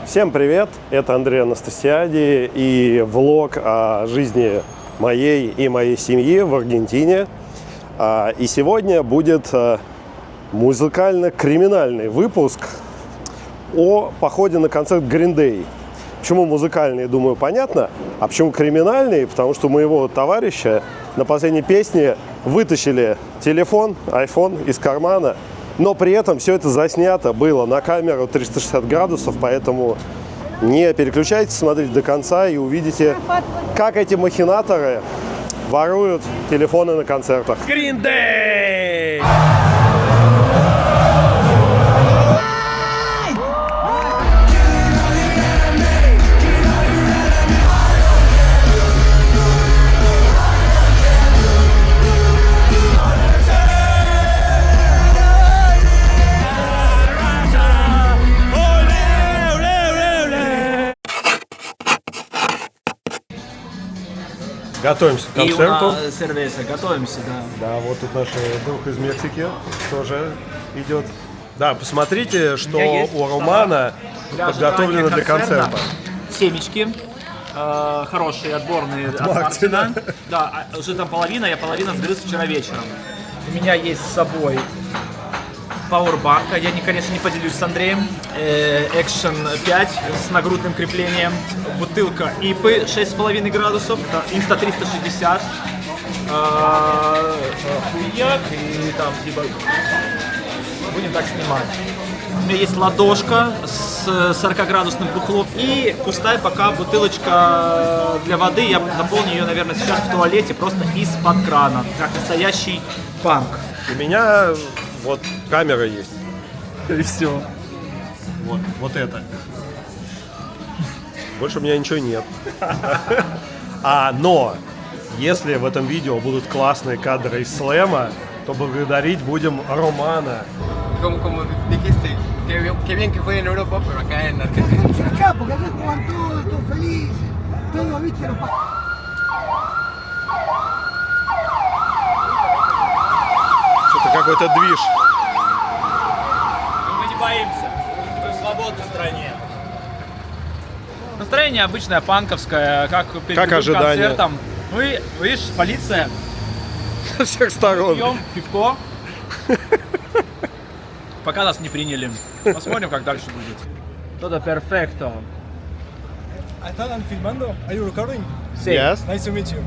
Всем привет, это Андрей Анастасиади и влог о жизни моей и моей семьи в Аргентине. И сегодня будет музыкально-криминальный выпуск о походе на концерт Green Day. Почему музыкальный, думаю, понятно, а почему криминальный? Потому что у моего товарища на последней песне вытащили телефон, iPhone из кармана, но при этом все это заснято было на камеру 360 градусов, поэтому не переключайтесь, смотрите до конца и увидите, как эти махинаторы воруют телефоны на концертах. Green Day! Готовимся к концерту. Сервеса, готовимся, да. Да, вот тут наш друг из Мексики тоже идет. Да, посмотрите, что у Романа подготовлено для концерта. Семечки. Хорошие, отборные от Мартина. Да, уже там половина, я половину сгрыз вчера вечером. У меня есть с собой Powerbank, я, конечно, не поделюсь с Андреем. Action 5 с нагрудным креплением. Бутылка ИПы 6,5 градусов. Insta 360. Хуяк. И там типа будем так снимать. У меня есть ладошка с 40-градусным бухлом. И пустая пока бутылочка для воды. Я наполню ее, наверное, сейчас в туалете просто из-под крана. Как настоящий панк. У меня вот камера есть. И все. Вот это. Больше у меня ничего нет. Но если в этом видео будут классные кадры из слэма, то благодарить будем Романа. Como dijiste, qué bien que fue en Europa, pero acá en Argentina. Acá, porque acá juegan todos felices, todos, viste, los Что-то какой-то движ. Мы не боимся. Мы в свободной стране. Настроение обычное, панковское, как перед Как любым ожидание. концертом. Мы, видишь, полиция, Со всех сторон. пьем пивко. Пока нас не приняли. Посмотрим, как дальше будет. Todo perfecto. ¿Están filmando? Are you recording? Sí. Yes. Nice to meet you.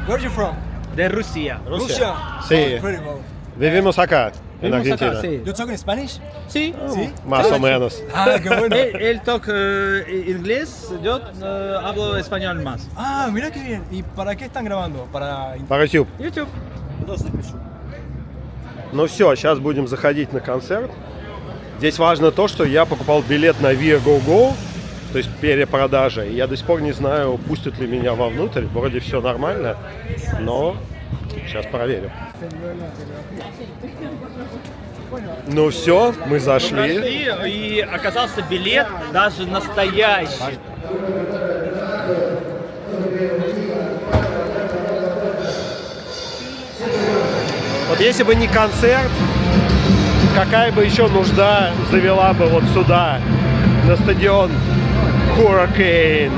Where are you from? De Rusia. Russia. Sí. Oh, very well. Vivimos acá, en Vimos acá, Argentina. sí. You talking Spanish? Sí. Sí. Más o menos. Ah, qué bueno. Él toca inglés, yo hablo español más. Ah, mira qué bien. ¿Y para qué están grabando? Para Para YouTube. YouTube. Ну все, сейчас будем заходить на концерт. Здесь важно то, что я покупал билет на Viagogo, то есть перепродажа. И я до сих пор не знаю, пустят ли меня вовнутрь. Вроде все нормально, но сейчас проверим. Ну все, мы зашли. И оказался билет даже настоящий. Вот если бы не концерт, какая бы еще нужда завела бы вот сюда, на стадион Hurricane.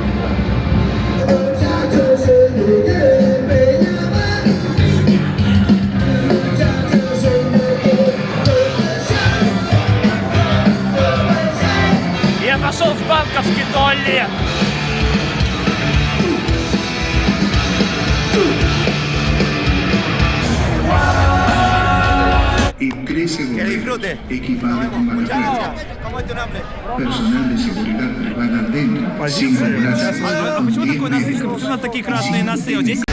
Я пошел в банковский туалет. En crece gobiernos equipado con barreras. Personal de seguridad privada dentro, sin ambulancia, con 10 médicos. нас такие красные носы? Вот здесь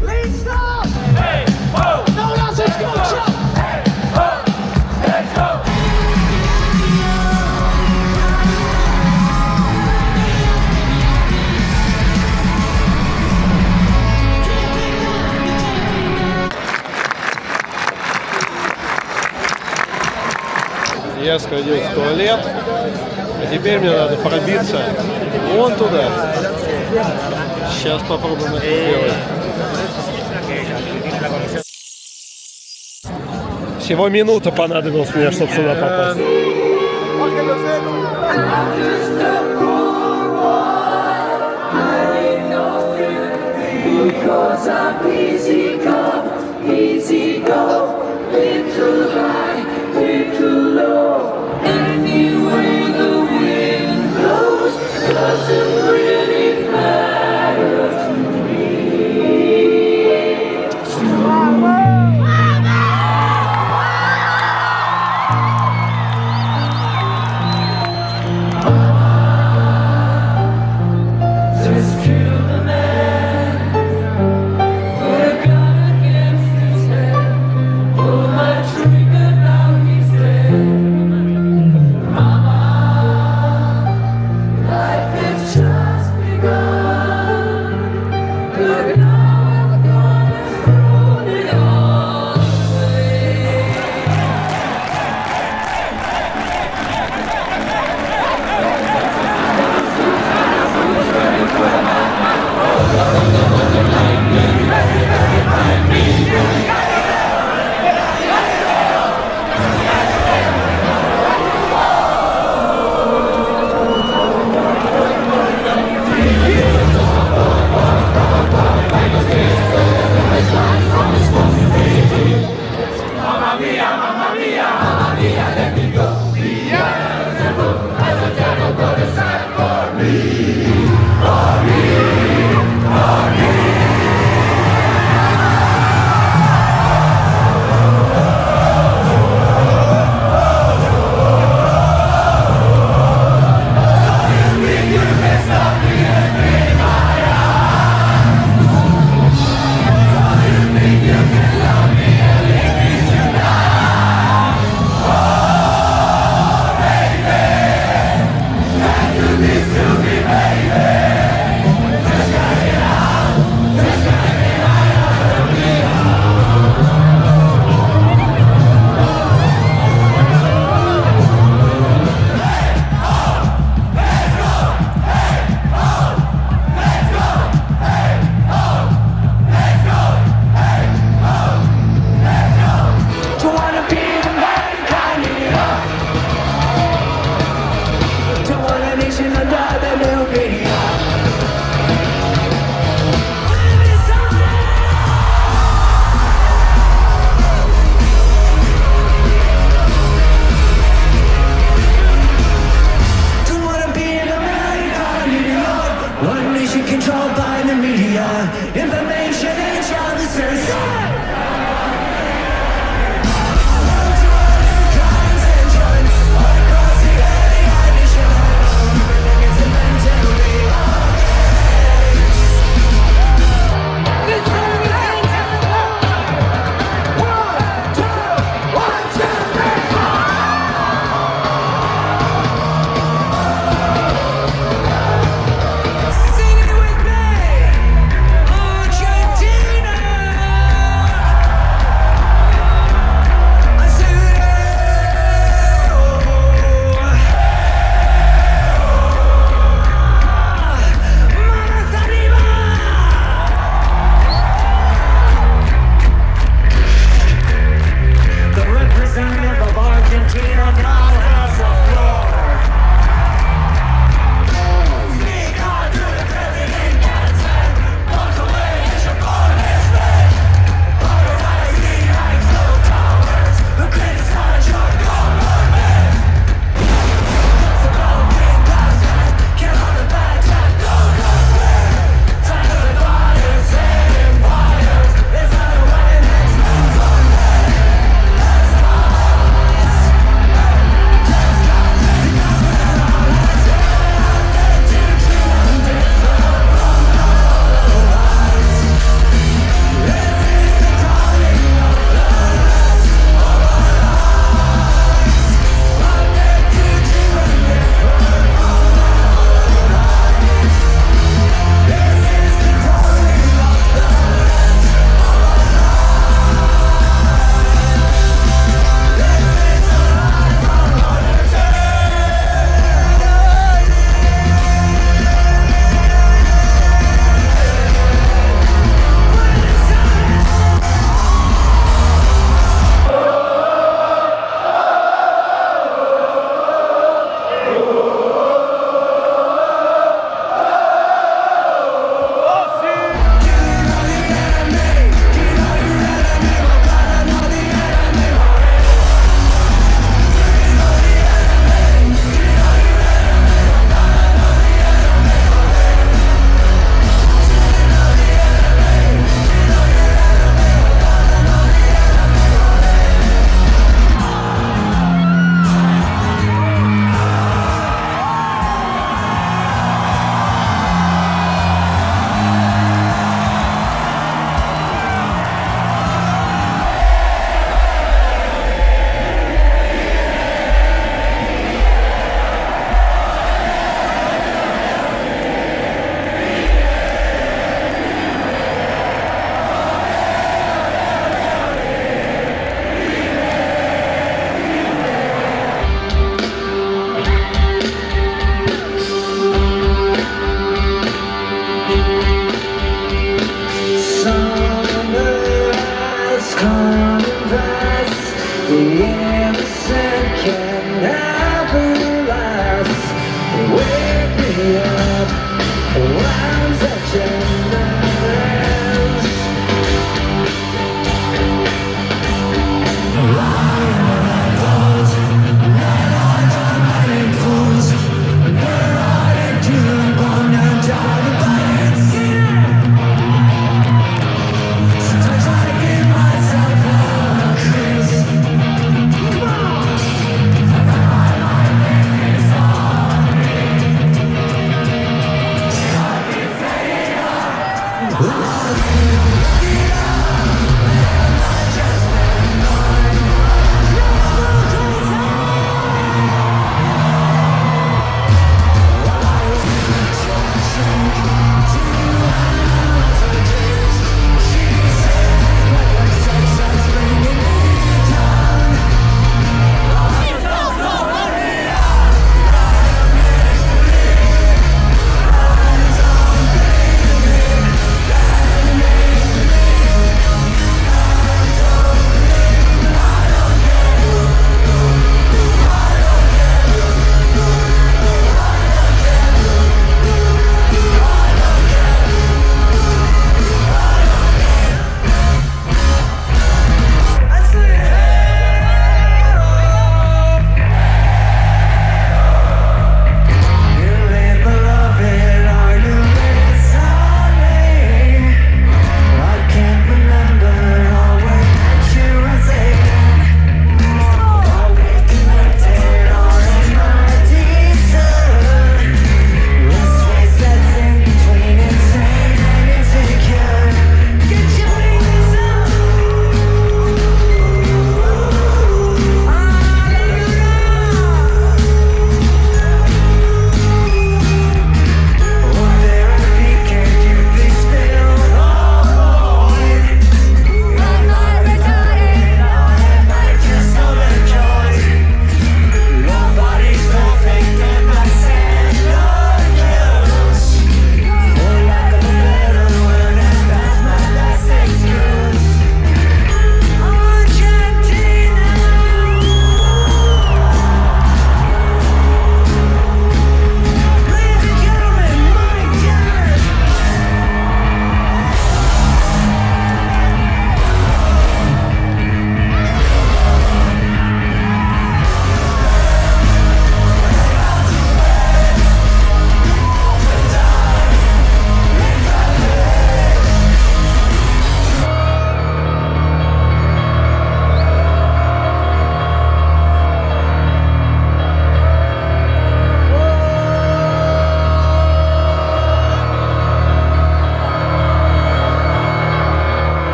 ¡Listo! ¡No lo haces! Я сходил в туалет, а теперь мне надо пробиться вон туда. Сейчас попробуем это сделать. Всего минута понадобилась мне, чтобы сюда попасть. Because I'm easy come, easy go, little high, little low. Anyway the wind blows, doesn't really matter to me. Just kill the man. Put a gun against his head. Pull my trigger, now he's dead. Mama, life has just begun. Look now, the gun has thrown it all away. To wanna be the mankind in love. To want a nation under the new media. To wanna be the mankind in love. One nation controlled by the media. Information and services. Sing it with me, Argentina.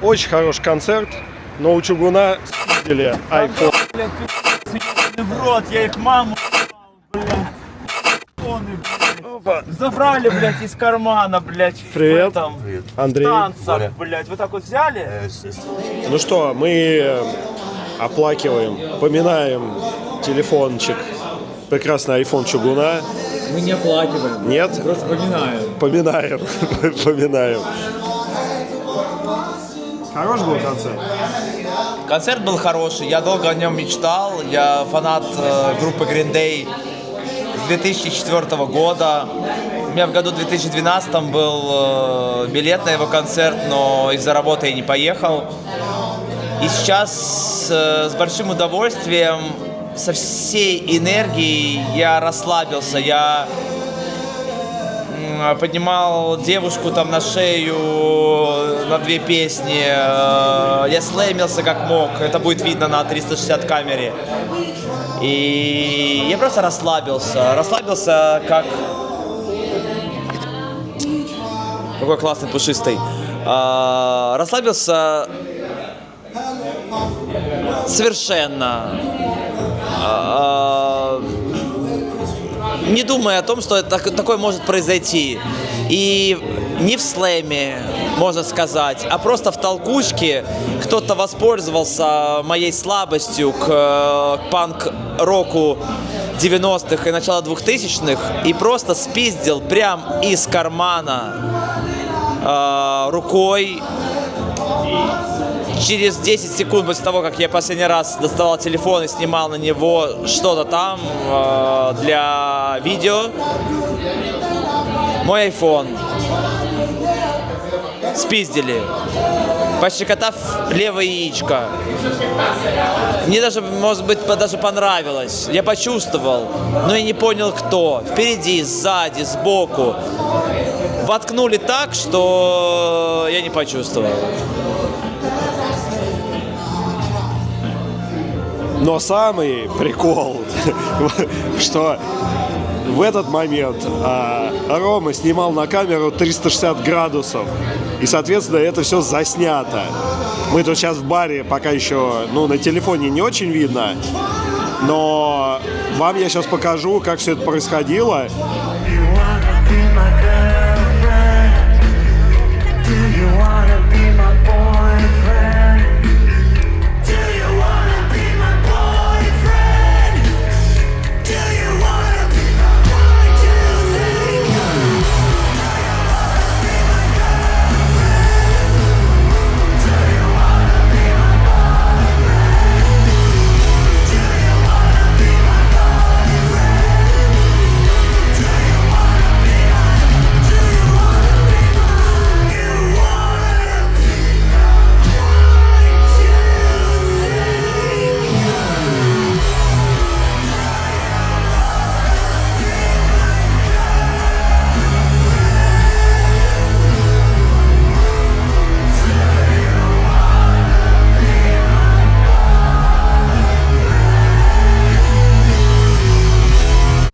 очень хороший концерт, но у Чугуна или iPhone. В рот, я их маму, блядь. Забрали, блядь, из кармана, блядь. Привет, Там, Андрей. танцах, блядь. Вот так вот взяли. Ну что, мы оплакиваем, поминаем телефончик, прекрасный iPhone Чугуна. Мы не оплакиваем. Нет? Просто поминаем. Поминаем, поминаем. Хороший был концерт? Концерт был хороший, я долго о нем мечтал. Я фанат группы Green Day с 2004 года. У меня в году 2012 был билет на его концерт, но из-за работы я не поехал. И сейчас с большим удовольствием, со всей энергией я расслабился. Я поднимал девушку там на шею на 2 песни. Я слэмился как мог. Это будет видно на 360 камере. И я просто расслабился. Расслабился как... Какой классный пушистый. Расслабился совершенно. Не думая о том, что такое может произойти. И не в слэме, можно сказать, а просто в толкучке кто-то воспользовался моей слабостью к панк-року 90-х и начала 2000-х и просто спиздил прям из кармана рукой. Через 10 секунд после того, как я последний раз доставал телефон и снимал на него что-то там для видео, мой iPhone спиздили, пощекотав левое яичко. Мне даже, может быть, даже понравилось. Я почувствовал, но я не понял, кто. Впереди, сзади, сбоку. Воткнули так, что я не почувствовал. Но самый прикол, что в этот момент Рома снимал на камеру 360 градусов. И, соответственно, это все заснято. Мы тут сейчас в баре, пока еще, на телефоне не очень видно. Но вам я сейчас покажу, как все это происходило.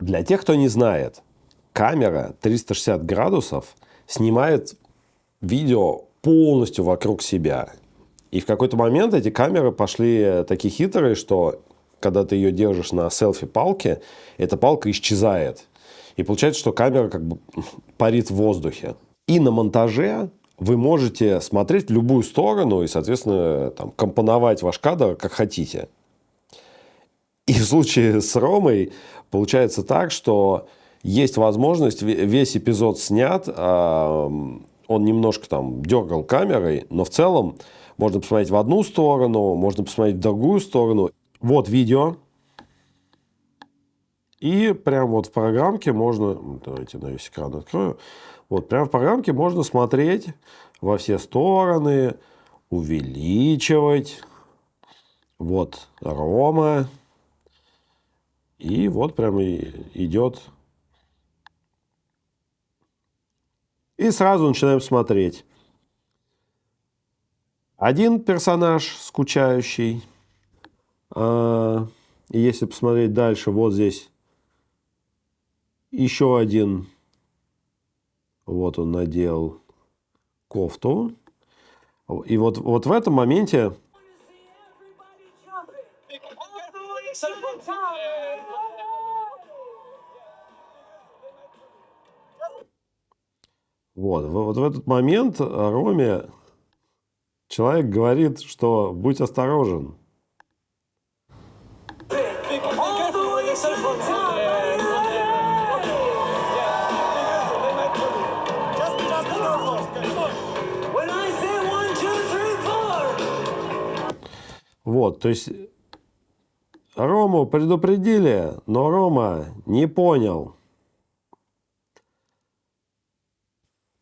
Для тех, кто не знает, камера 360 градусов снимает видео полностью вокруг себя. И в какой-то момент эти камеры пошли такие хитрые, что когда ты ее держишь на селфи-палке, эта палка исчезает. И получается, что камера как бы парит в воздухе. И на монтаже вы можете смотреть в любую сторону и, соответственно, там, компоновать ваш кадр как хотите. И в случае с Ромой получается так, что есть возможность, весь эпизод снят, он немножко там дергал камерой, но в целом можно посмотреть в одну сторону, можно посмотреть в другую сторону. Вот видео. И прямо вот в программке можно, давайте на весь экран открою, вот прямо в программке можно смотреть во все стороны, увеличивать. Вот Рома. И вот прямо идет. И сразу начинаем смотреть. Один персонаж скучающий. И если посмотреть дальше, вот здесь еще один. Вот он надел кофту. И вот в этом моменте вот в этот момент Роме человек говорит, что будь осторожен. Вот, то есть Рому предупредили, но Рома не понял.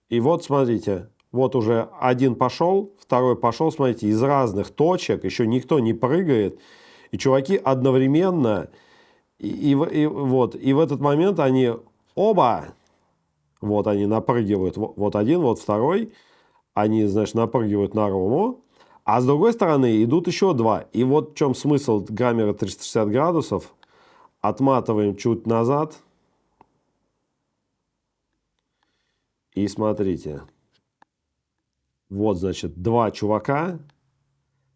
И вот, смотрите, вот уже один пошел, второй пошел, смотрите, из разных точек, еще никто не прыгает, и чуваки одновременно, и в этот момент они оба, вот они напрыгивают, вот один, вот второй, они, значит, напрыгивают на Рому, а с другой стороны идут еще два. И вот в чем смысл гаммера 360 градусов. Отматываем чуть назад. И смотрите. Вот, значит, два чувака,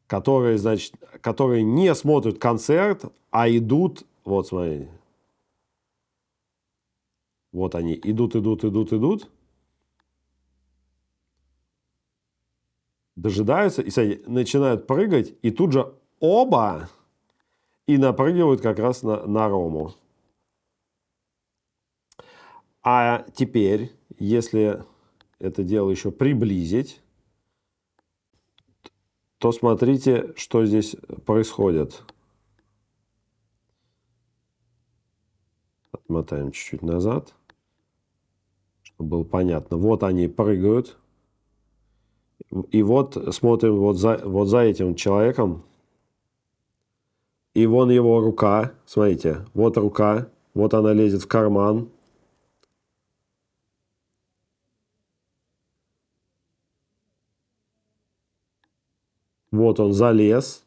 которые, значит, которые не смотрят концерт, а идут. Вот, смотрите. Вот они идут. Дожидаются и, смотрите, начинают прыгать, и тут же оба и напрыгивают как раз на Рому. А теперь, если это дело еще приблизить, то смотрите, что здесь происходит. Отмотаем чуть-чуть назад, чтобы было понятно. Вот они прыгают. И вот смотрим вот за этим человеком. И вон его рука. Смотрите, вот рука. Вот она лезет в карман. Вот он залез.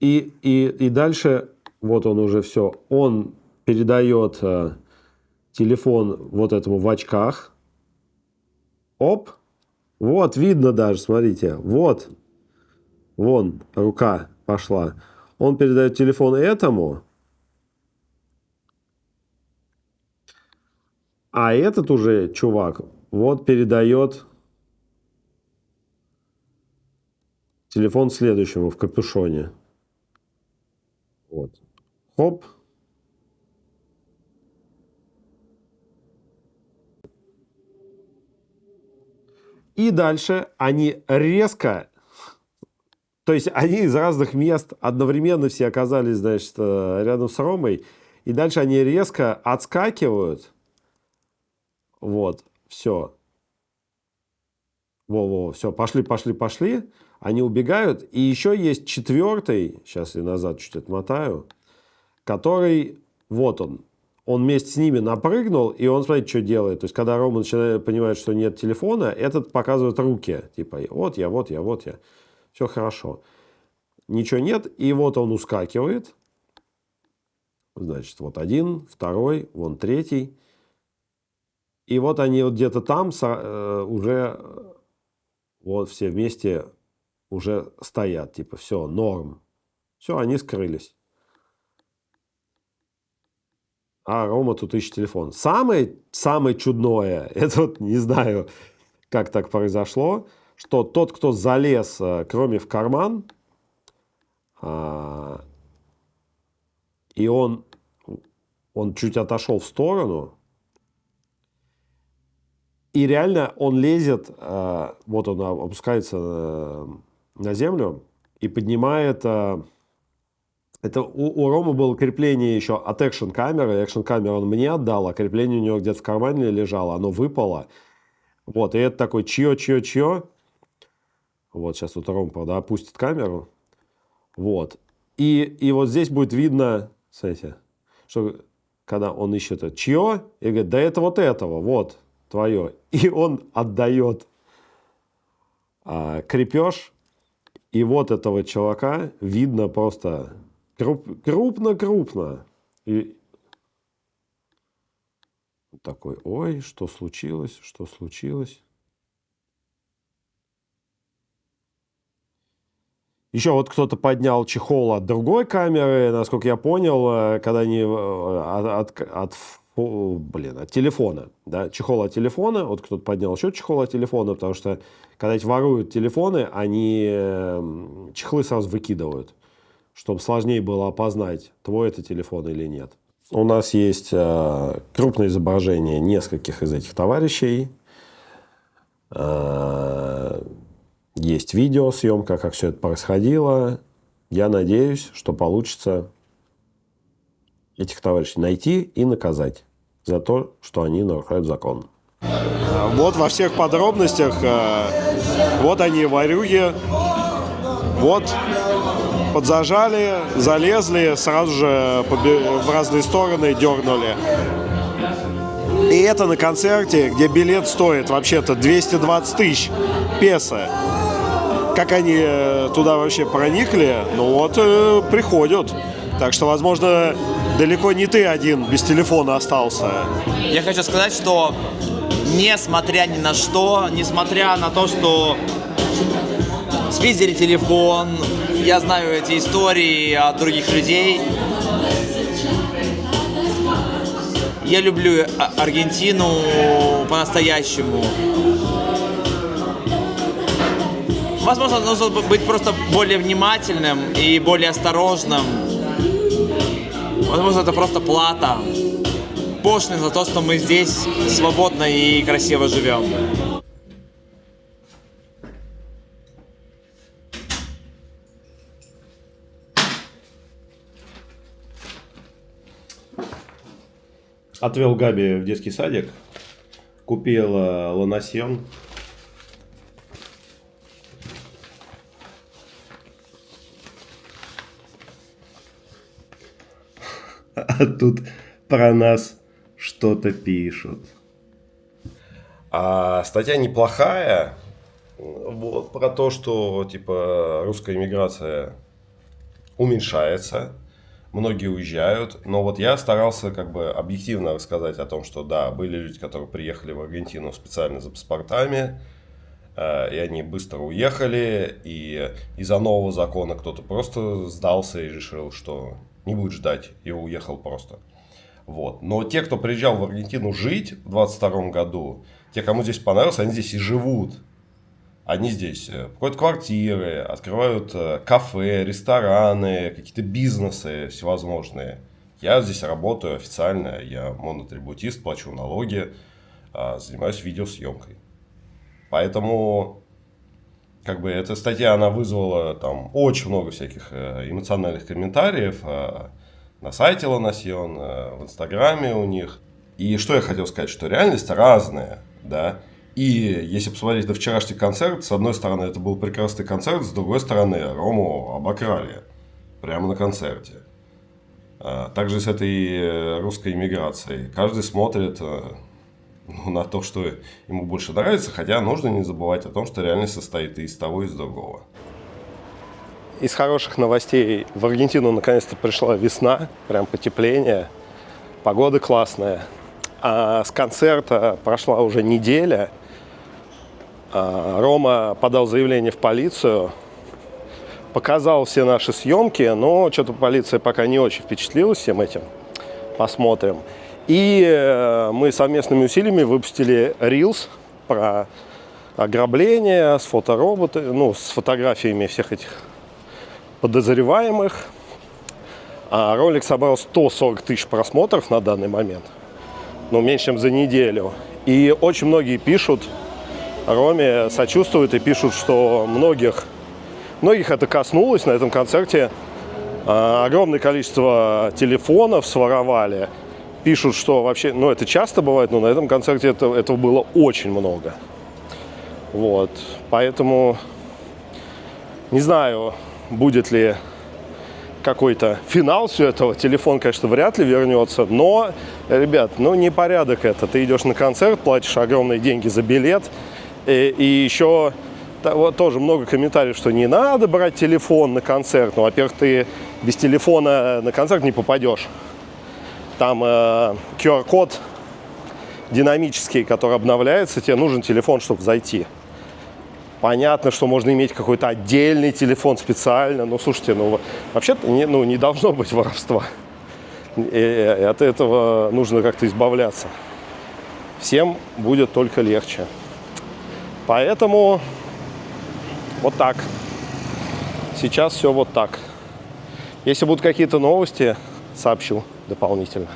И дальше, вот он уже все. Он передает телефон вот этому в очках. Оп. Вот, видно даже, смотрите. Вот. Вон, рука пошла. Он передает телефон этому. А этот уже чувак вот передает телефон следующему в капюшоне. Вот. Хоп. И дальше они резко, то есть они из разных мест одновременно все оказались, значит, рядом с Ромой. И дальше они резко отскакивают. Вот, все. Во-во, все, пошли. Они убегают. И еще есть четвертый, сейчас я назад чуть отмотаю, который, вот он. Он вместе с ними напрыгнул, и он, смотрите, что делает. То есть, когда Рома начинает понимать, что нет телефона, этот показывает руки. Типа, вот я. Все хорошо. Ничего нет. И вот он ускакивает. Значит, вот один, второй, вон третий. И вот они вот где-то там уже вот все вместе уже стоят. Типа, все, норм. Все, они скрылись. А Рома тут ищет телефон. Самое чудное, это вот не знаю, как так произошло, что тот, кто залез к Роме в карман, и он чуть отошел в сторону, и реально он лезет, вот он опускается на землю и поднимает... Это у Ромы было крепление еще от экшн-камеры. Экшн-камеру он мне отдал, а крепление у него где-то в кармане лежало. Оно выпало. Вот, и это такой чье. Вот, сейчас вот Рома, правда, опустит камеру. Вот. И вот здесь будет видно, смотрите, что когда он ищет это чье, и говорит, да это вот этого, вот, твое. И он отдает крепеж. И вот этого чувака видно просто... Крупно. И Такой, ой, что случилось, что случилось. Еще вот кто-то поднял чехол от другой камеры, насколько я понял, когда они от телефона, да, чехол от телефона, вот кто-то поднял еще чехол от телефона, потому что когда эти воруют телефоны, они чехлы сразу выкидывают, чтобы сложнее было опознать, твой это телефон или нет. У нас есть крупное изображение нескольких из этих товарищей. Есть видеосъемка, как все это происходило. Я надеюсь, что получится этих товарищей найти и наказать за то, что они нарушают закон. Вот во всех подробностях. Вот они, ворюги. Вот подзажали, залезли, сразу же в разные стороны дернули. И это на концерте, где билет стоит вообще-то 220 тысяч песо. Как они туда вообще проникли? Ну вот, приходят. Так что, возможно, далеко не ты один без телефона остался. Я хочу сказать, что несмотря ни на что, несмотря на то, что спиздили телефон, я знаю эти истории от других людей, я люблю Аргентину по-настоящему. Возможно, нужно быть просто более внимательным и более осторожным. Возможно, это просто плата. Пошлина за то, что мы здесь свободно и красиво живем. Отвел Габи в детский садик. Купил ланосьон. А тут про нас что-то пишут. А статья неплохая. Вот, про то, что типа русская иммиграция уменьшается. Многие уезжают. Но вот я старался как бы объективно рассказать о том, что да, были люди, которые приехали в Аргентину специально за паспортами. И они быстро уехали. И из-за нового закона кто-то просто сдался и решил, что не будет ждать, и уехал просто. Вот. Но те, кто приезжал в Аргентину жить в 22 году, те, кому здесь понравилось, они здесь и живут. Они здесь покупают квартиры, открывают кафе, рестораны, какие-то бизнесы всевозможные. Я здесь работаю официально, я монотрибутист, плачу налоги, занимаюсь видеосъемкой. Поэтому как бы эта статья, она вызвала там очень много всяких эмоциональных комментариев на сайте Ланосьон, в Инстаграме у них. И что я хотел сказать, что реальность разная, да. И если посмотреть на вчерашний концерт, с одной стороны, это был прекрасный концерт, с другой стороны, Рому обокрали прямо на концерте. Также с этой русской иммиграцией. Каждый смотрит на то, что ему больше нравится, хотя нужно не забывать о том, что реальность состоит и из того, и из другого. Из хороших новостей в Аргентину наконец-то пришла весна, прям потепление, погода классная. А с концерта прошла уже неделя. Рома подал заявление в полицию, показал все наши съемки, но что-то полиция пока не очень впечатлилась всем этим. Посмотрим. И мы совместными усилиями выпустили Reels про ограбление с фотороботами, с фотографиями всех этих подозреваемых. Ролик собрал 140 тысяч просмотров на данный момент. Меньше, чем за неделю. И очень многие пишут, Роме сочувствуют и пишут, что многих это коснулось на этом концерте. Огромное количество телефонов своровали. Пишут, что вообще, это часто бывает, но на этом концерте этого было очень много. Вот. Поэтому не знаю, будет ли какой-то финал всего этого. Телефон, конечно, вряд ли вернется. Но, ребят, не порядок это. Ты идешь на концерт, платишь огромные деньги за билет. И еще тоже много комментариев, что не надо брать телефон на концерт. Во-первых, ты без телефона на концерт не попадешь. Там QR-код динамический, который обновляется, тебе нужен телефон, чтобы зайти. Понятно, что можно иметь какой-то отдельный телефон специально, но слушайте, ну вообще-то не должно быть воровства. И от этого нужно как-то избавляться. Всем будет только легче. Поэтому вот так. Сейчас все вот так. Если будут какие-то новости, сообщу дополнительно.